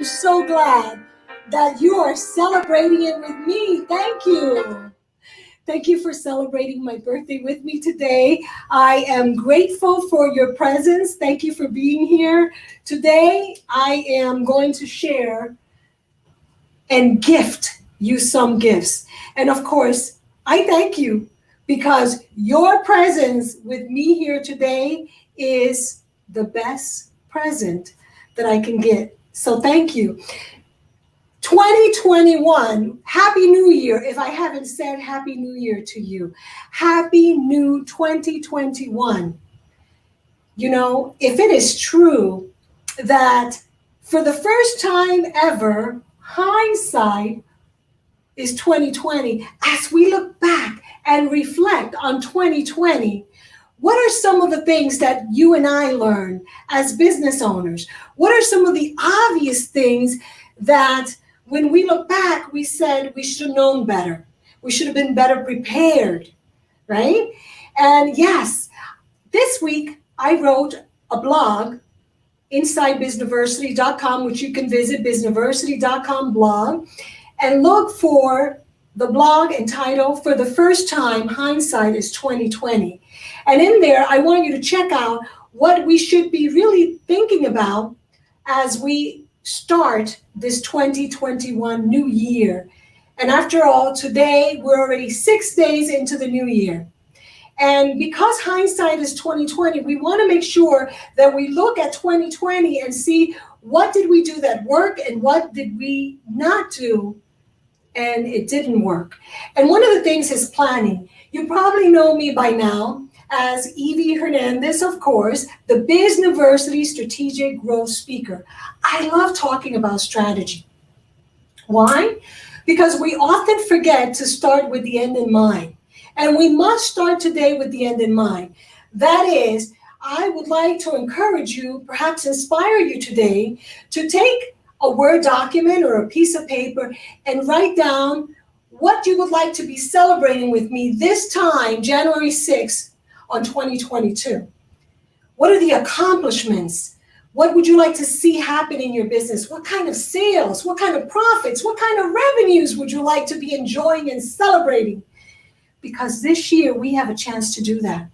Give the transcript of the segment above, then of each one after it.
so glad that you are celebrating it with me. Thank you. Thank you for celebrating my birthday with me today. I am grateful for your presence. Thank you for being here. Today, I am going to share and gift you some gifts. And of course, I thank you because your presence with me here today is the best present that I can get. So thank you. 2021, Happy New Year. If I haven't said Happy New Year to you, Happy New 2021. You know, if it is true that for the first time ever, hindsight is 2020, as we look back and reflect on 2020, what are some of the things that you and I learned as business owners? What are some of the obvious things that when we look back, we said we should have known better. We should have been better prepared, right? And yes, this week I wrote a blog inside Bizniveristy.com, which you can visit, Bizniveristy.com blog, and look for the blog entitled, For the First Time, Hindsight is 2020. And in there, I want you to check out what we should be really thinking about as we start this 2021 new year. And after all, today we're already 6 days into the new year. And because hindsight is 2020, we want to make sure that we look at 2020 and see what did we do that worked and what did we not do and it didn't work. And one of the things is planning. You probably know me by now as Evie Hernandez, of course, the Bizniveristy Strategic Growth Speaker. I love talking about strategy. Why? Because we often forget to start with the end in mind. And we must start today with the end in mind. That is, I would like to encourage you, perhaps inspire you today, to take a Word document or a piece of paper and write down what you would like to be celebrating with me this time, January 6th, on 2022. What are the accomplishments? What would you like to see happen in your business? What kind of sales? What kind of profits? What kind of revenues would you like to be enjoying and celebrating? Because this year we have a chance to do that.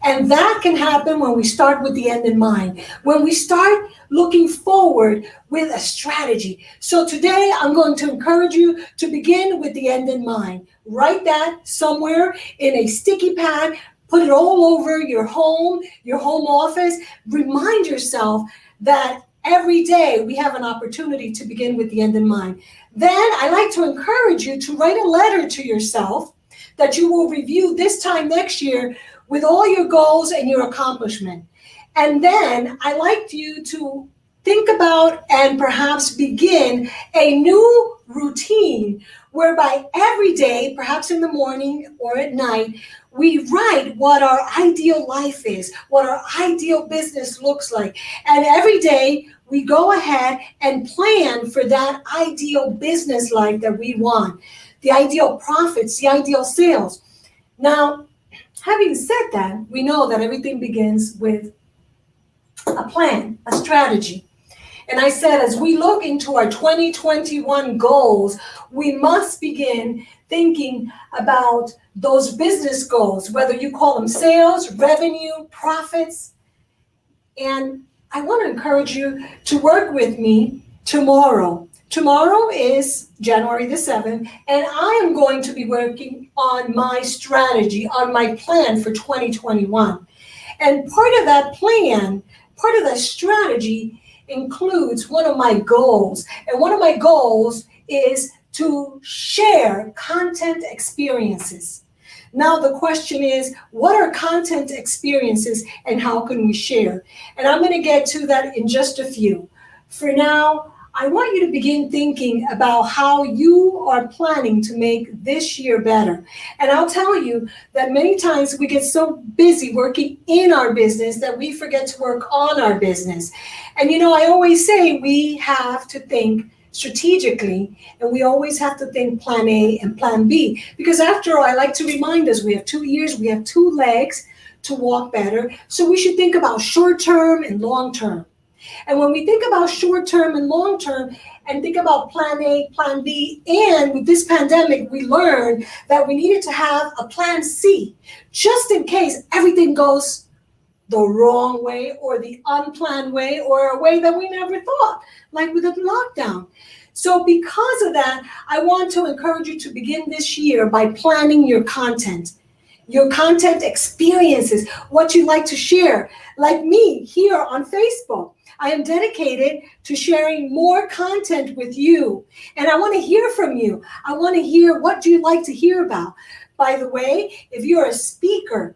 And that can happen when we start with the end in mind, when we start looking forward with a strategy. So today I'm going to encourage you to begin with the end in mind. Write that somewhere in a sticky pad. Put it all over your home office. Remind yourself that every day we have an opportunity to begin with the end in mind. Then I like to encourage you to write a letter to yourself that you will review this time next year with all your goals and your accomplishment. And then I like you to think about and perhaps begin a new routine whereby every day, perhaps in the morning or at night, we write what our ideal life is, what our ideal business looks like. And every day we go ahead and plan for that ideal business life that we want, the ideal profits, the ideal sales. Now, having said that, we know that everything begins with a plan, a strategy. And I said, as we look into our 2021 goals, we must begin thinking about those business goals, whether you call them sales, revenue, profits. And I want to encourage you to work with me tomorrow. Tomorrow is January the 7th, and I am going to be working on my strategy, on my plan for 2021. And part of that plan, part of that strategy includes one of my goals. And one of my goals is to share content experiences. Now the question is, what are content experiences and how can we share? And I'm going to get to that in just a few. For now, I want you to begin thinking about how you are planning to make this year better. And I'll tell you that many times we get so busy working in our business that we forget to work on our business. And you know, I always say we have to think strategically, and we always have to think plan A and plan B. Because after all, I like to remind us, we have 2 ears, we have 2 legs to walk better. So we should think about short term and long term. And when we think about short-term and long-term, and think about plan A, plan B, and with this pandemic, we learned that we needed to have a plan C, just in case everything goes the wrong way or the unplanned way or a way that we never thought, like with the lockdown. So because of that, I want to encourage you to begin this year by planning your content experiences, what you like to share. Like me here on Facebook, I am dedicated to sharing more content with you. And I want to hear from you. I want to hear what you like to hear about. By the way, if you're a speaker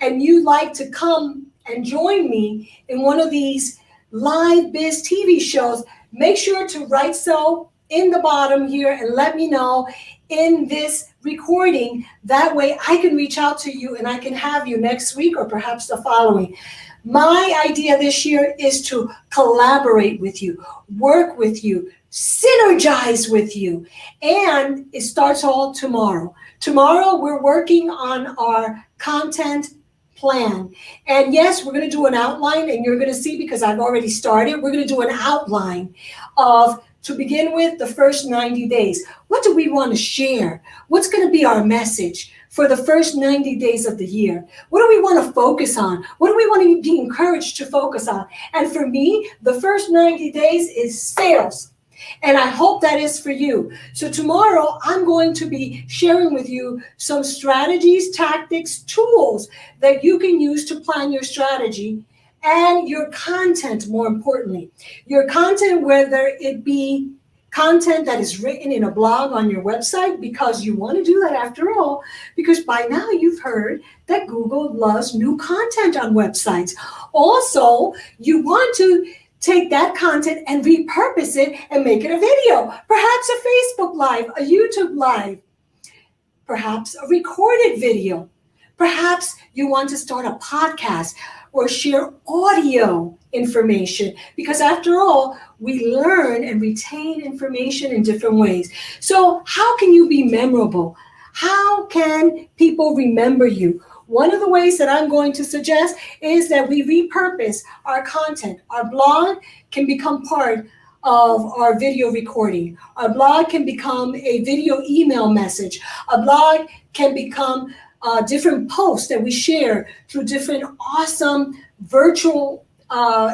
and you like to come and join me in one of these live biz TV shows, make sure to write so in the bottom here and let me know in this recording. That way I can reach out to you and I can have you next week or perhaps the following. My idea this year is to collaborate with you, work with you, synergize with you. And it starts all tomorrow. Tomorrow we're working on our content plan. And yes, we're going to do an outline, and you're going to see, because I've already started, we're going to do an outline of, to begin with, the first 90 days. What do we want to share? What's going to be our message for the first 90 days of the year? What do we want to focus on? What do we want to be encouraged to focus on? And for me, the first 90 days is sales. And I hope that is for you. So tomorrow, I'm going to be sharing with you some strategies, tactics, tools that you can use to plan your strategy and your content, more importantly. Your content, whether it be content that is written in a blog on your website, because you want to do that after all, because by now you've heard that Google loves new content on websites. Also, you want to take that content and repurpose it and make it a video, perhaps a Facebook Live, a YouTube Live, perhaps a recorded video. Perhaps you want to start a podcast or share audio information, because after all, we learn and retain information in different ways. So how can you be memorable? How can people remember you? One of the ways that I'm going to suggest is that we repurpose our content. Our blog can become part of our video recording. Our blog can become a video email message. A blog can become different posts that we share through different awesome virtual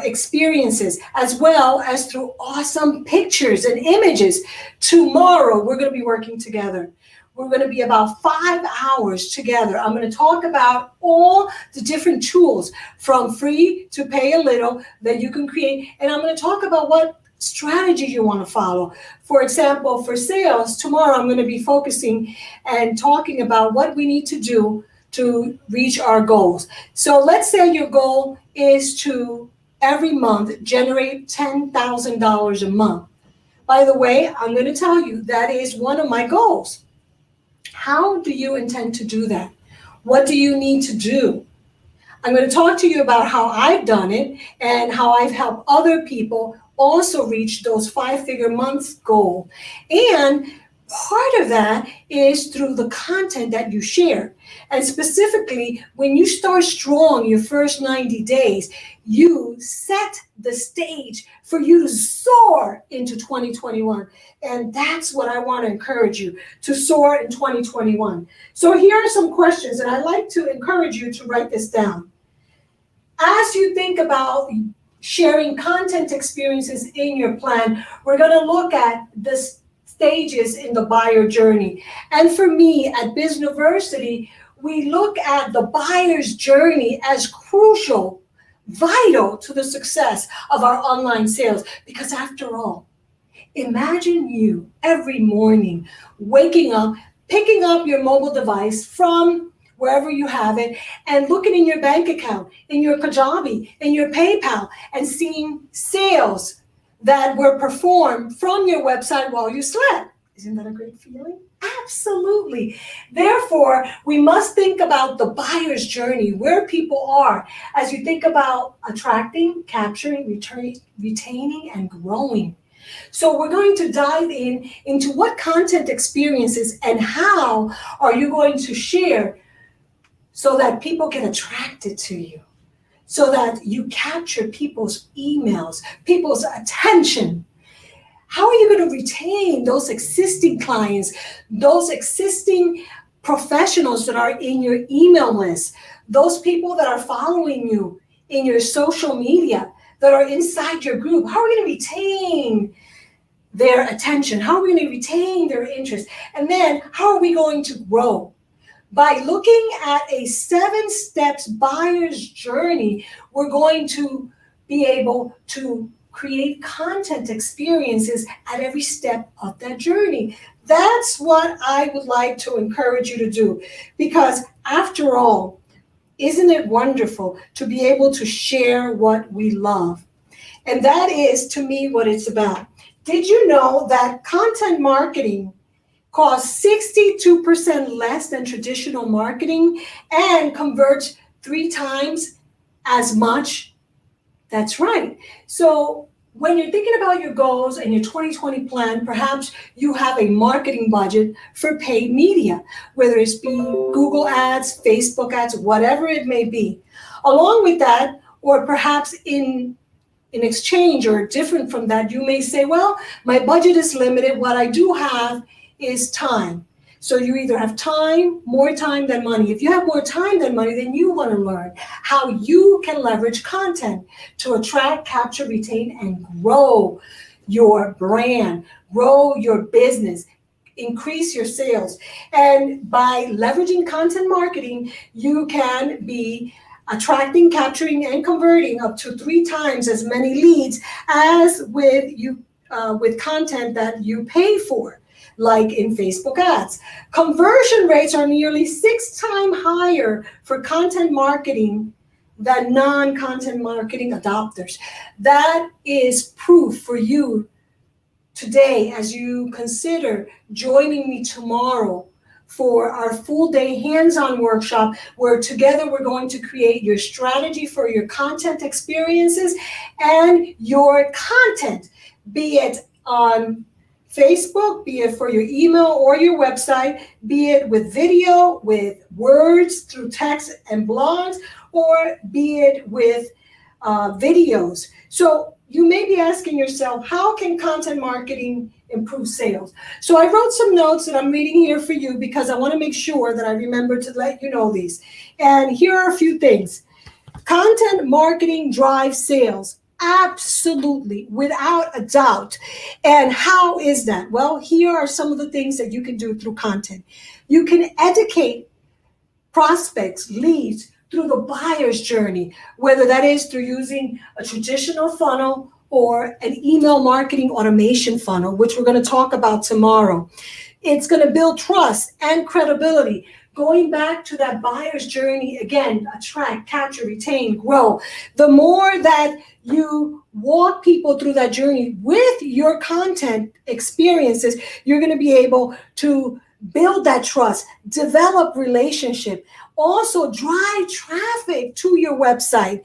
experiences, as well as through awesome pictures and images. Tomorrow, we're going to be working together. We're going to be about 5 hours together. I'm going to talk about all the different tools, from free to pay a little, that you can create. And I'm going to talk about what strategy you want to follow. For example, for sales, tomorrow I'm going to be focusing and talking about what we need to do to reach our goals. So let's say your goal is to every month generate $10,000 a month. By the way, I'm going to tell you that is one of my goals. How do you intend to do that? What do you need to do? I'm going to talk to you about how I've done it and how I've helped other people also reach those 5-figure months goal. And part of that is through the content that you share. And specifically, when you start strong your first 90 days, you set the stage for you to soar into 2021. And that's what I want to encourage you, to soar in 2021. So here are some questions, and I'd like to encourage you to write this down. As you think about sharing content experiences in your plan, we're going to look at the stages in the buyer journey. And for me at Bizniveristy, we look at the buyer's journey as crucial, vital to the success of our online sales. Because after all, imagine you every morning waking up, picking up your mobile device from wherever you have it, and looking in your bank account, in your Kajabi, in your PayPal, and seeing sales that were performed from your website while you slept. Isn't that a great feeling? Absolutely. Therefore, we must think about the buyer's journey, where people are, as you think about attracting, capturing, retaining, and growing. So we're going to dive into what content experiences and how are you going to share so that people get attracted to you, so that you capture people's emails, people's attention. How are you going to retain those existing clients, those existing professionals that are in your email list, those people that are following you in your social media, that are inside your group? How are we going to retain their attention? How are we going to retain their interest? And then how are we going to grow? By looking at a 7 steps buyer's journey, we're going to be able to create content experiences at every step of that journey. That's what I would like to encourage you to do, because after all, isn't it wonderful to be able to share what we love? And that is, to me, what it's about. Did you know that content marketing costs 62% less than traditional marketing and converts 3 times as much? That's right. So when you're thinking about your goals and your 2020 plan, perhaps you have a marketing budget for paid media, whether it's be Google ads, Facebook ads, whatever it may be. Along with that, or perhaps in exchange or different from that, you may say, well, my budget is limited. What I do have is time. So you either have time, more time than money. If you have more time than money, then you want to learn how you can leverage content to attract, capture, retain, and grow your brand, grow your business, increase your sales. And by leveraging content marketing, you can be attracting, capturing, and converting up to 3 times as many leads as with content that you pay for, like in Facebook ads. Conversion rates are nearly 6 times higher for content marketing than non-content marketing adopters. That is proof for you today as you consider joining me tomorrow for our full day hands-on workshop, where together we're going to create your strategy for your content experiences and your content, be it on Facebook, be it for your email or your website, be it with video, with words through text and blogs, or be it with videos. So you may be asking yourself, how can content marketing improve sales? So I wrote some notes that I'm reading here for you because I want to make sure that I remember to let you know these. And here are a few things. Content marketing drives sales. Absolutely, without a doubt. And how is that? Well, here are some of the things that you can do through content. You can educate prospects, leads, through the buyer's journey, whether that is through using a traditional funnel or an email marketing automation funnel, which we're going to talk about tomorrow. It's going to build trust and credibility. Going back to that buyer's journey, again, attract, capture, retain, grow. The more that you walk people through that journey with your content experiences, you're going to be able to build that trust, develop relationship, also drive traffic to your website.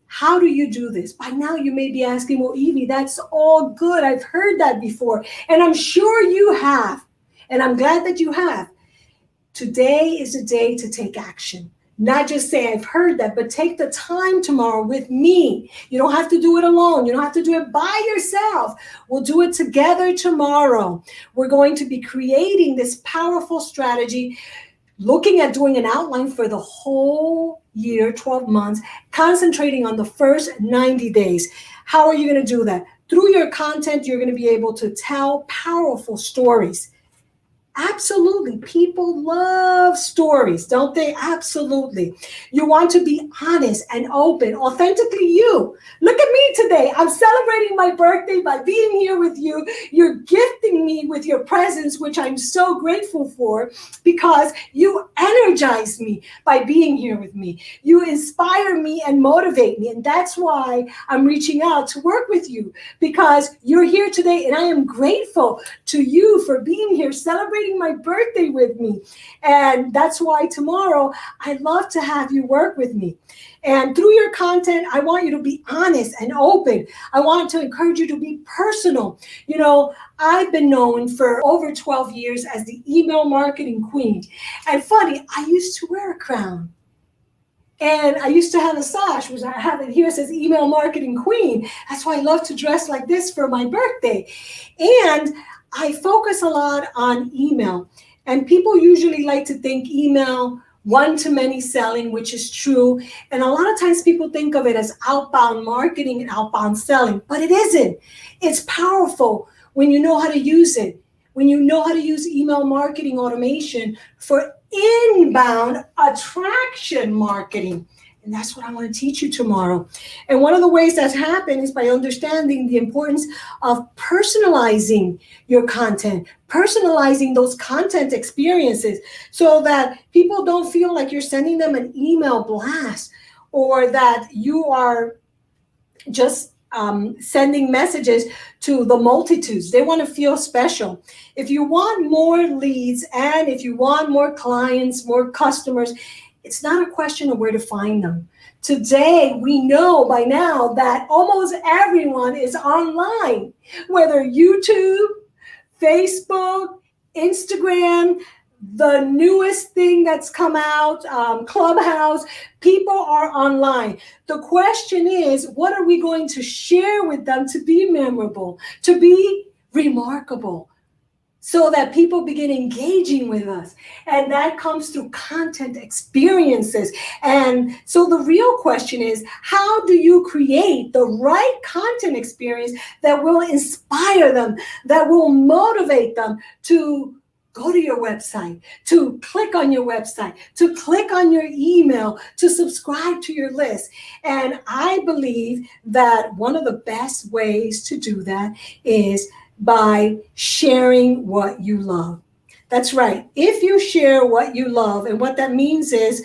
How do you do this? By now you may be asking, well, Evie, that's all good. I've heard that before. And I'm sure you have. And I'm glad that you have. Today is a day to take action. Not just say, I've heard that, but take the time tomorrow with me. You don't have to do it alone. You don't have to do it by yourself. We'll do it together tomorrow. We're going to be creating this powerful strategy, looking at doing an outline for the whole year, 12 months, concentrating on the first 90 days. How are you going to do that? Through your content, you're going to be able to tell powerful stories. Absolutely. People love stories, don't they? Absolutely. You want to be honest and open, authentically you. Look at me today. I'm celebrating my birthday by being here with you. You're gifting me with your presence, which I'm so grateful for, because you energize me by being here with me. You inspire me and motivate me. And that's why I'm reaching out to work with you, because you're here today. And I am grateful to you for being here, celebrating my birthday with me. And that's why tomorrow I'd love to have you work with me. And through your content, I want you to be honest and open. I want to encourage you to be personal. You know, I've been known for over 12 years as the email marketing queen. And funny, I used to wear a crown. And I used to have a sash, which I have it here, it says Email Marketing Queen. That's why I love to dress like this for my birthday. And I focus a lot on email. And people usually like to think email one-to-many selling, which is true. And a lot of times people think of it as outbound marketing and outbound selling, but it isn't. It's powerful when you know how to use it. When you know how to use email marketing automation for inbound attraction marketing. And that's what I want to teach you tomorrow. And one of the ways that's happened is by understanding the importance of personalizing your content, personalizing those content experiences so that people don't feel like you're sending them an email blast or that you are just sending messages to the multitudes. They want to feel special. If you want more leads and if you want more clients, more customers, it's not a question of where to find them. Today, we know by now that almost everyone is online, whether YouTube, Facebook, Instagram, the newest thing that's come out, Clubhouse, people are online. The question is, what are we going to share with them to be memorable, to be remarkable, so that people begin engaging with us? And that comes through content experiences. And so the real question is, how do you create the right content experience that will inspire them, that will motivate them to go to your website, to click on your website, to click on your email, to subscribe to your list? And I believe that one of the best ways to do that is by sharing what you love. That's right. If you share what you love, and what that means is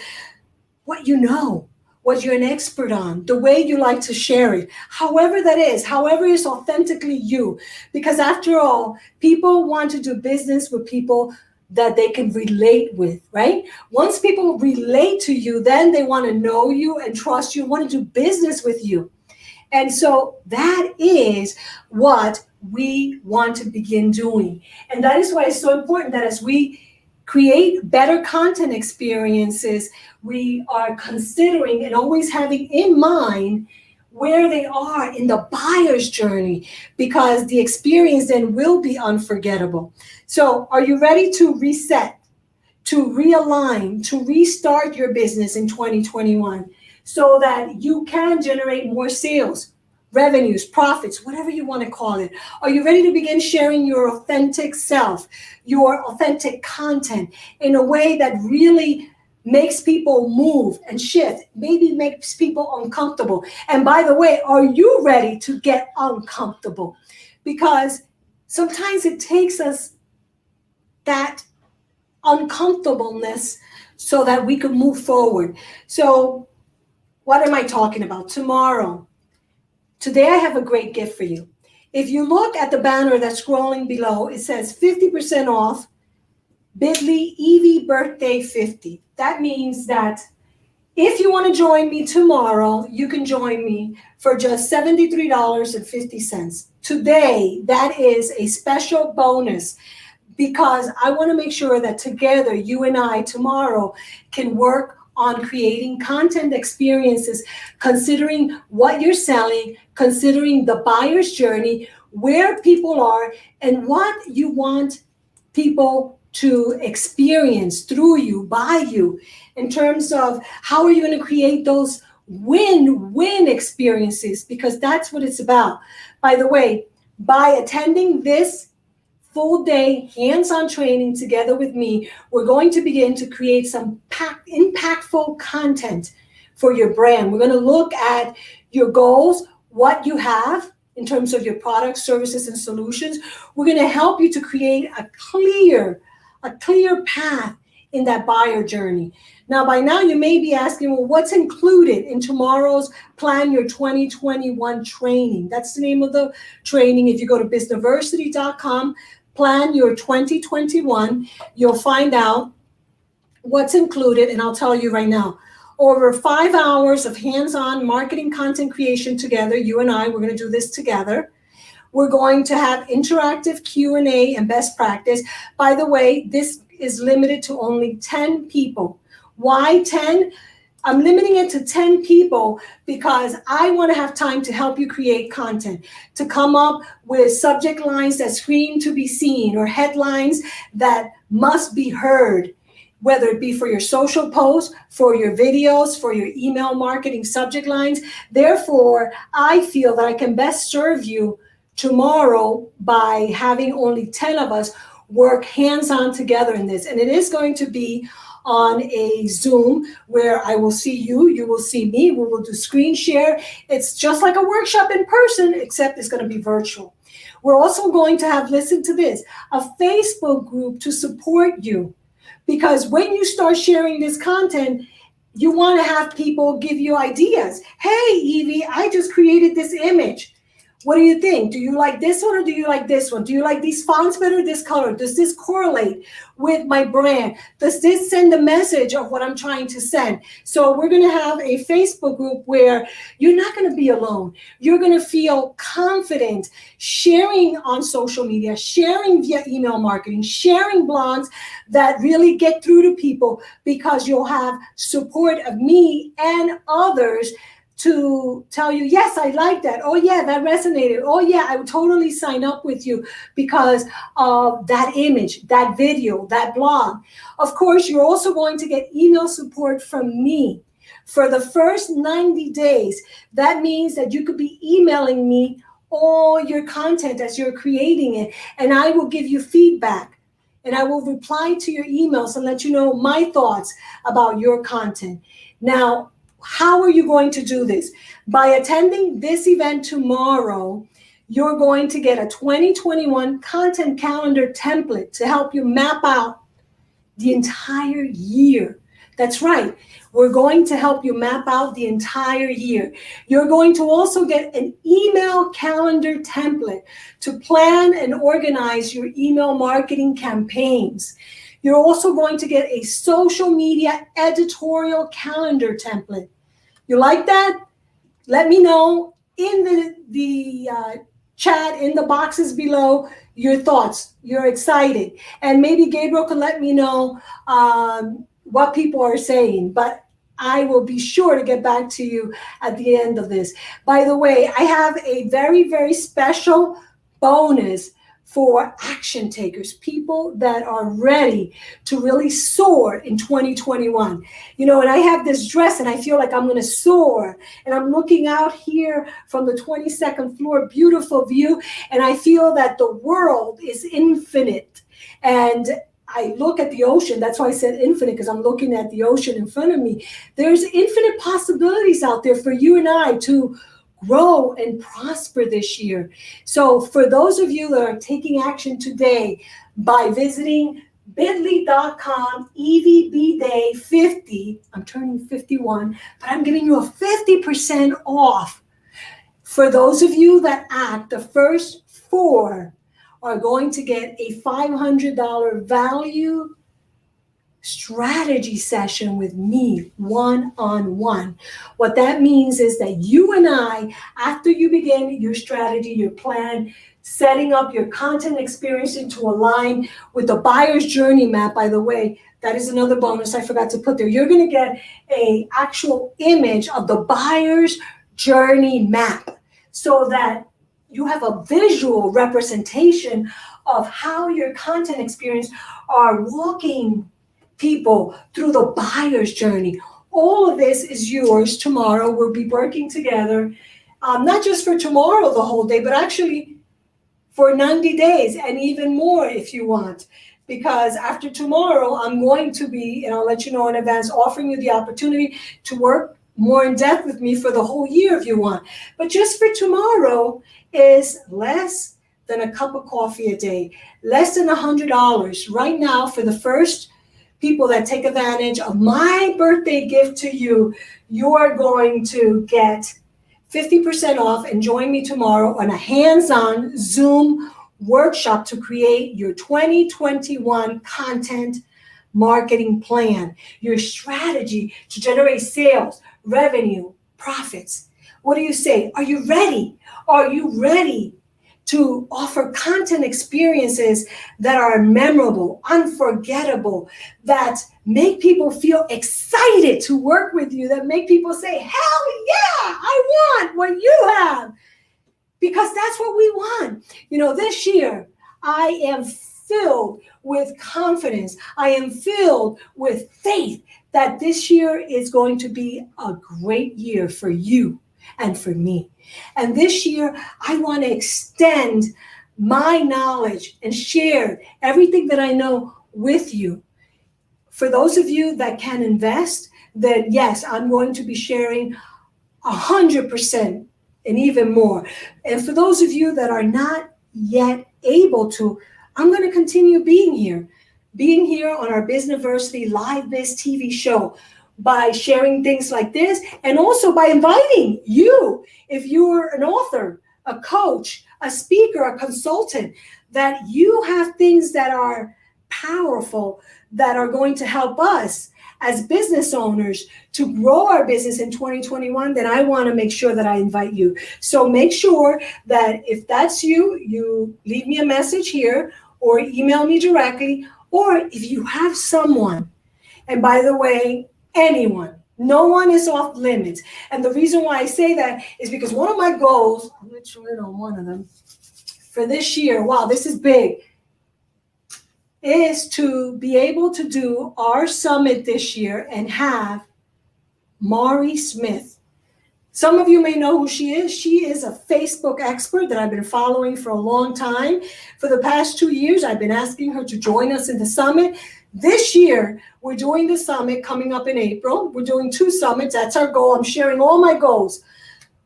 what you know, what you're an expert on, the way you like to share it, however that is, however is authentically you. Because after all, people want to do business with people that they can relate with, right? Once people relate to you, then they want to know you and trust you, want to do business with you. And so that is what we want to begin doing. And that is why it's so important that as we create better content experiences, we are considering and always having in mind where they are in the buyer's journey, because the experience then will be unforgettable. So are you ready to reset, to realign, to restart your business in 2021 so that you can generate more sales, revenues, profits, whatever you want to call it? Are you ready to begin sharing your authentic self, your authentic content in a way that really makes people move and shift, maybe makes people uncomfortable? And by the way, are you ready to get uncomfortable? Because sometimes it takes us that uncomfortableness so that we can move forward. So what am I talking about? Tomorrow. Today I have a great gift for you. If you look at the banner that's scrolling below, it says 50% off Bit.ly Evie Birthday 50. That means that if you want to join me tomorrow, you can join me for just $73.50. Today, that is a special bonus, because I want to make sure that together, you and I tomorrow can work on creating content experiences, considering what you're selling, considering the buyer's journey, where people are, and what you want people to experience through you, by you, in terms of how are you going to create those win-win experiences, because that's what it's about. By the way, by attending this full day hands-on training together with me, we're going to begin to create some impactful content for your brand. We're going to look at your goals, what you have in terms of your products, services, and solutions. We're going to help you to create a clear path in that buyer journey. Now, by now, you may be asking, well, what's included in tomorrow's Plan Your 2021 training? That's the name of the training. If you go to Bizniveristy.com, Plan Your 2021, you'll find out what's included, and I'll tell you right now. Over 5 hours of hands-on marketing content creation together, you and I, we're going to do this together. We're going to have interactive Q&A and best practice. By the way, this is limited to only 10 people. Why 10? I'm limiting it to 10 people because I want to have time to help you create content, to come up with subject lines that scream to be seen or headlines that must be heard, whether it be for your social posts, for your videos, for your email marketing subject lines. Therefore, I feel that I can best serve you tomorrow by having only 10 of us work hands-on together in this. And it is going to be on a Zoom where I will see you, you will see me, we will do screen share. It's just like a workshop in person, except it's going to be virtual. We're also going to have, listen to this, a Facebook group to support you. Because when you start sharing this content, you want to have people give you ideas. Hey, Evie, I just created this image. What do you think? Do you like this one or do you like this one? Do you like these fonts better, this color? Does this correlate with my brand? Does this send a message of what I'm trying to send? So we're going to have a Facebook group where you're not going to be alone. You're going to feel confident sharing on social media, sharing via email marketing, sharing blogs that really get through to people because you'll have support of me and others to tell you, yes, I like that. Oh, yeah, that resonated. Oh, yeah, I would totally sign up with you because of that image, that video, that blog. Of course, you're also going to get email support from me for the first 90 days. That means that you could be emailing me all your content as you're creating it, and I will give you feedback. And I will reply to your emails and let you know my thoughts about your content. Now, how are you going to do this? By attending this event tomorrow, you're going to get a 2021 content calendar template to help you map out the entire year. That's right. We're going to help you map out the entire year. You're going to also get an email calendar template to plan and organize your email marketing campaigns. You're also going to get a social media editorial calendar template. You like that? Let me know in the chat, in the boxes below, your thoughts. You're excited. And maybe Gabriel can let me know what people are saying. But I will be sure to get back to you at the end of this. By the way, I have a very, very special bonus for action takers, people that are ready to really soar in 2021. You know, and I have this dress and I feel like I'm going to soar. And I'm looking out here from the 22nd floor, beautiful view. And I feel that the world is infinite. And I look at the ocean. That's why I said infinite, because I'm looking at the ocean in front of me. There's infinite possibilities out there for you and I to grow and prosper this year. So for those of you that are taking action today by visiting bit.ly.com EVBday50, I'm turning 51, but I'm giving you a 50% off. For those of you that act, the first 4 are going to get a $500 value strategy session with me one-on-one. What that means is that you and I, after you begin your strategy, your plan, setting up your content experience to align with the buyer's journey map, by the way, that is another bonus I forgot to put there. You're going to get an actual image of the buyer's journey map so that you have a visual representation of how your content experience are walking people through the buyer's journey. All of this is yours tomorrow. We'll be working together, not just for tomorrow, the whole day, but actually for 90 days and even more if you want. Because after tomorrow, I'm going to be, and I'll let you know in advance, offering you the opportunity to work more in depth with me for the whole year if you want. But just for tomorrow is less than a cup of coffee a day, less than $100 right now for the first people that take advantage of my birthday gift to you. You are going to get 50% off and join me tomorrow on a hands-on Zoom workshop to create your 2021 content marketing plan, your strategy to generate sales, revenue, profits. What do you say? Are you ready? Are you ready to offer content experiences that are memorable, unforgettable, that make people feel excited to work with you, that make people say, hell yeah, I want what you have. Because that's what we want. You know, this year, I am filled with confidence. I am filled with faith that this year is going to be a great year for you and for me. And this year, I want to extend my knowledge and share everything that I know with you. For those of you that can invest, then yes, I'm going to be sharing 100% and even more. And for those of you that are not yet able to, I'm going to continue being here on our Bizniveristy LiveBizTV show by sharing things like this, and also by inviting you, if you're an author, a coach, a speaker, a consultant, that you have things that are powerful, that are going to help us as business owners to grow our business in 2021, then I want to make sure that I invite you. So make sure that if that's you, you leave me a message here or email me directly, or if you have someone, and by the way, anyone, no one is off limits. And the reason why I say that is because one of my goals, I'll let you in on one of them, for this year, wow, this is big, is to be able to do our summit this year and have Mari Smith. Some of you may know who she is. She is a Facebook expert that I've been following for a long time. For the past 2 years, I've been asking her to join us in the summit. This year, we're doing the summit coming up in April. We're doing 2 summits. That's our goal. I'm sharing all my goals.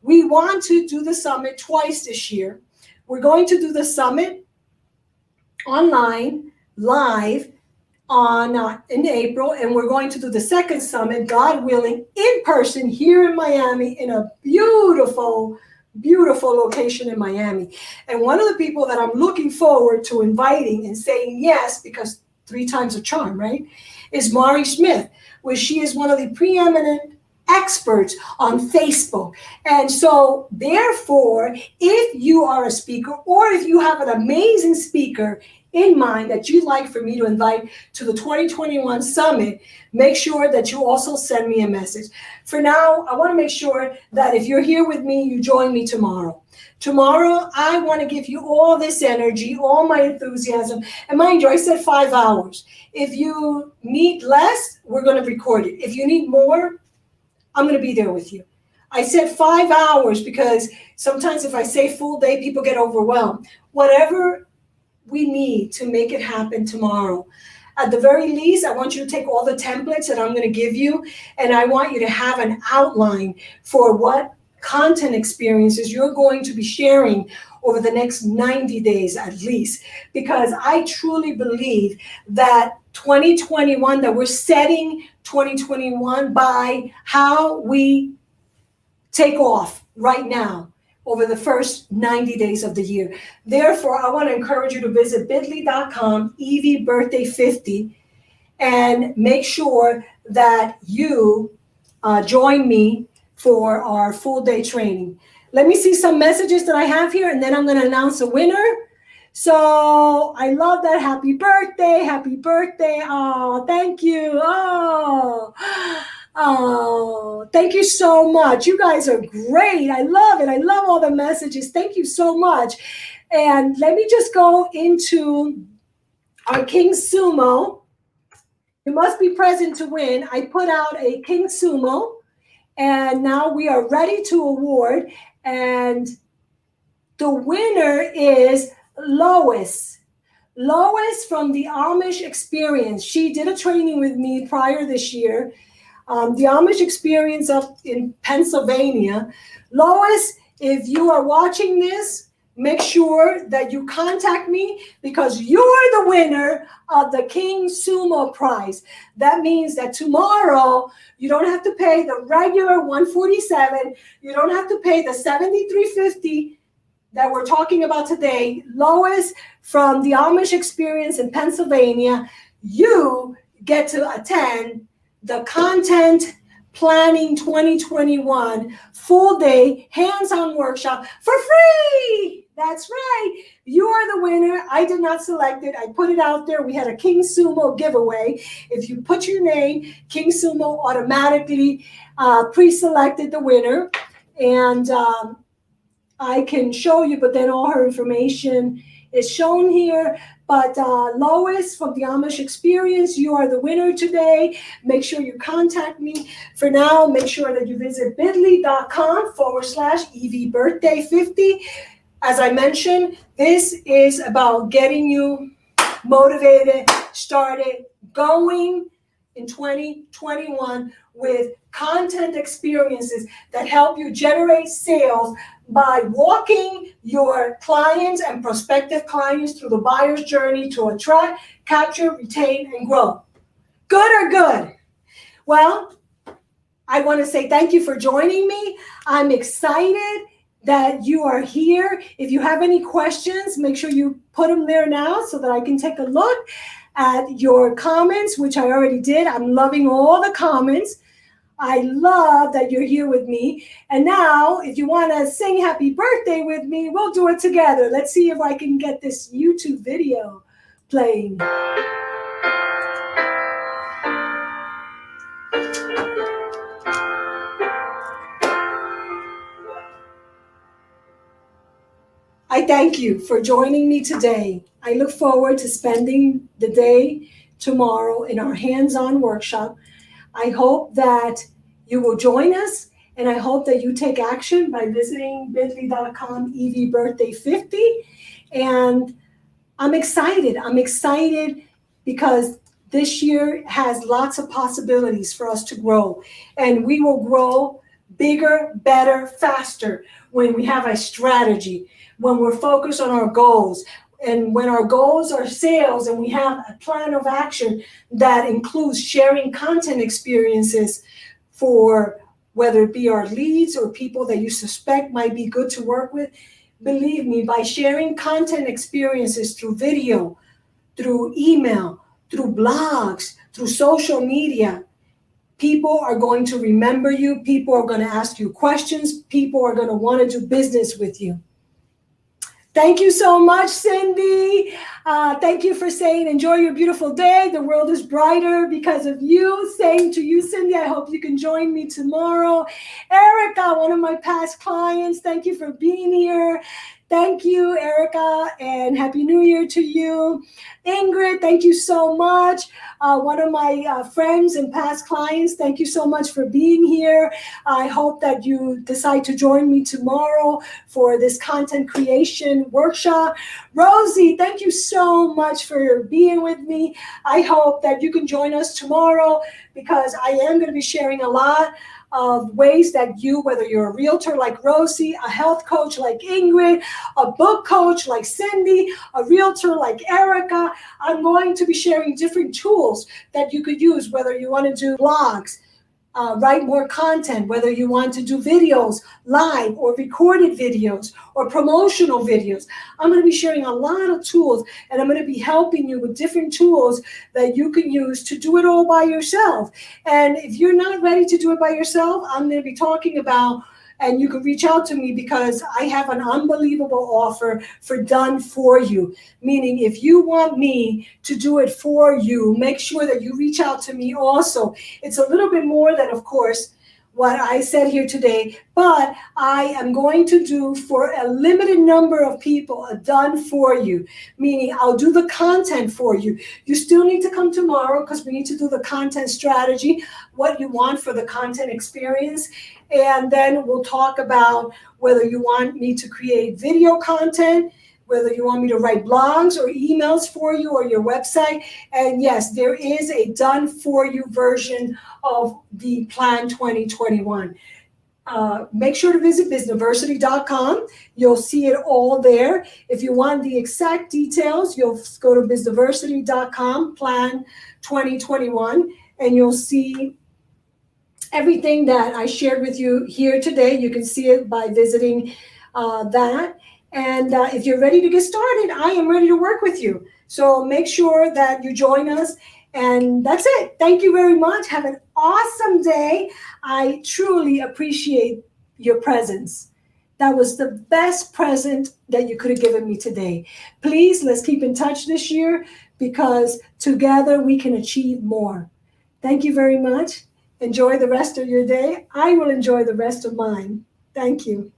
We want to do the summit twice this year. We're going to do the summit online, live, in April, and we're going to do the second summit, God willing, in person here in Miami, in a beautiful, beautiful location in Miami. And one of the people that I'm looking forward to inviting and saying yes, because 3 times a charm, right, is Mari Smith, where she is one of the preeminent experts on Facebook. And so therefore, if you are a speaker, or if you have an amazing speaker in mind that you'd like for me to invite to the 2021 summit, make sure that you also send me a message. For now, I want to make sure that if you're here with me, you join me tomorrow. Tomorrow, I want to give you all this energy, all my enthusiasm. And mind you, I said 5 hours. If you need less, we're going to record it. If you need more, I'm going to be there with you. I said 5 hours because sometimes if I say full day, people get overwhelmed. Whatever we need to make it happen tomorrow. At the very least, I want you to take all the templates that I'm going to give you, and I want you to have an outline for what content experiences you're going to be sharing over the next 90 days at least, because I truly believe that 2021, that we're setting 2021 by how we take off right now over the first 90 days of the year. Therefore, I want to encourage you to visit bit.ly.com, EVBirthday50, and make sure that you join me for our full day training. Let me see some messages that I have here, and then I'm going to announce a winner. So I love that. Happy birthday. Happy birthday. Oh, thank you. Oh, thank you so much. You guys are great. I love it. I love all the messages. Thank you so much. And let me just go into our King Sumo. You must be present to win. I put out a King Sumo, and now we are ready to award. And the winner is Lois. Lois from the Amish Experience. She did a training with me prior this year. The Amish Experience up in Pennsylvania. Lois, if you are watching this, make sure that you contact me, because you're the winner of the King Sumo prize. That means that tomorrow you don't have to pay the regular $147. You don't have to pay the $73.50 that we're talking about today. Lois from the Amish Experience in Pennsylvania, you get to attend the Content Planning 2021 full day hands-on workshop for free. That's right. You are the winner. I did not select it. I put it out there. We had a King Sumo giveaway. If you put your name, King Sumo automatically pre-selected the winner. And I can show you, but then all her information is shown here. But Lois from the Amish Experience, you are the winner today. Make sure you contact me. For now, make sure that you visit bit.ly/EVBirthday50. As I mentioned, this is about getting you motivated, started, going in 2021 with content experiences that help you generate sales by walking your clients and prospective clients through the buyer's journey to attract, capture, retain, and grow. Good or good? Well, I want to say thank you for joining me. I'm excited that you are here. If you have any questions, make sure you put them there now so that I can take a look at your comments, which I already did. I'm loving all the comments. I love that you're here with me. And now, if you want to sing happy birthday with me, we'll do it together. Let's see if I can get this YouTube video playing. I thank you for joining me today. I look forward to spending the day tomorrow in our hands-on workshop. I hope that you will join us, and I hope that you take action by visiting bit.ly/EVBirthday50. And I'm excited. I'm excited because this year has lots of possibilities for us to grow, and we will grow bigger, better, faster when we have a strategy, when we're focused on our goals, and when our goals are sales and we have a plan of action that includes sharing content experiences for whether it be our leads or people that you suspect might be good to work with. Believe me, by sharing content experiences through video, through email, through blogs, through social media, people are going to remember you. People are going to ask you questions. People are going to want to do business with you. Thank you so much, Cindy. Thank you for saying, enjoy your beautiful day. The world is brighter because of you. Same to you, Cindy. I hope you can join me tomorrow. Erica, one of my past clients, thank you for being here. Thank you, Erica, and Happy New Year to you. Ingrid, thank you so much. One of my friends and past clients, thank you so much for being here. I hope that you decide to join me tomorrow for this content creation workshop. Rosie, thank you so much for being with me. I hope that you can join us tomorrow because I am going to be sharing a lot of ways that you, whether you're a realtor like Rosie, a health coach like Ingrid, a book coach like Cindy, a realtor like Erica, I'm going to be sharing different tools that you could use, whether you want to do blogs, write more content, whether you want to do videos, live or recorded videos or promotional videos. I'm going to be sharing a lot of tools, and I'm going to be helping you with different tools that you can use to do it all by yourself. And if you're not ready to do it by yourself, I'm going to be talking about, and you can reach out to me because I have an unbelievable offer for done for you. Meaning if you want me to do it for you, make sure that you reach out to me also. It's a little bit more than, of course, what I said here today, but I am going to do for a limited number of people a done for you, meaning I'll do the content for you. You still need to come tomorrow because we need to do the content strategy, what you want for the content experience. And then we'll talk about whether you want me to create video content, whether you want me to write blogs or emails for you or your website. And yes, there is a done for you version of the Plan 2021. Make sure to visit Bizniveristy.com. You'll see it all there. If you want the exact details, you'll go to Bizniveristy.com, Plan 2021, and you'll see everything that I shared with you here today. You can see it by visiting that. And if you're ready to get started, I am ready to work with you. So make sure that you join us. And that's it. Thank you very much. Have an awesome day. I truly appreciate your presence. That was the best present that you could have given me today. Please, let's keep in touch this year because together we can achieve more. Thank you very much. Enjoy the rest of your day. I will enjoy the rest of mine. Thank you.